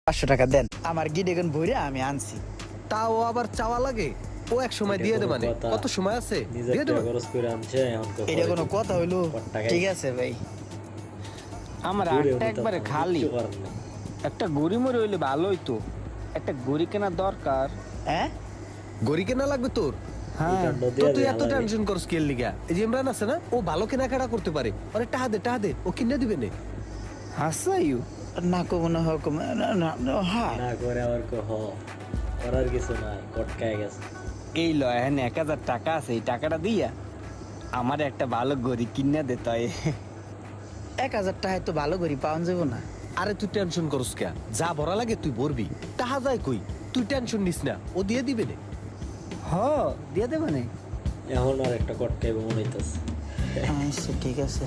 500 টাকা দেন, আমার গিডেগন ভরে আমি আনছি। তাও আবার চাওয়া লাগে? ও এক সময় দিয়ে দেবে, মানে কত সময় আছে দিয়ে দেবে। এটা কোনো কথা হইলো? ঠিক আছে ভাই। আমার আটটা একবারে খালি, একটা গড়ি মরে হইলে ভালো হইতো। একটা গড়ি কেনার দরকার। হ্যাঁ, গড়ি কেনা লাগবে তোর? হ্যাঁ, তো তুই এত টেনশন করস কি এর লিগা? এই যে ইমরান আছে না, ও ভালো কেনাকাটা করতে পারে। আরে টাহা দে, ও কিনে দিবে নে। হাসাইও না কমু না হকম না না না, হ্যাঁ না করে আবার করার কিছু নাই, কটকায় গেছে। এই লয়, হ্যাঁ 1000 টাকা আছে, এই টাকাটা দিয়া আমার একটা ভালো গড়ি কিনে দে। তাই 1000 টাকায় তো ভালো করি পাওয়া যাবো না। আরে তুই টেনশন করস কে? যা ভরা লাগে তুই ভরবি, টাহা যায় কই? তুই টেনশন নিস না, ও দিয়ে দিবে নে। হ দিয়ে দেবে না। এখন আর একটা কটকাইব মনে হইতেছে। আচ্ছা ঠিক আছে।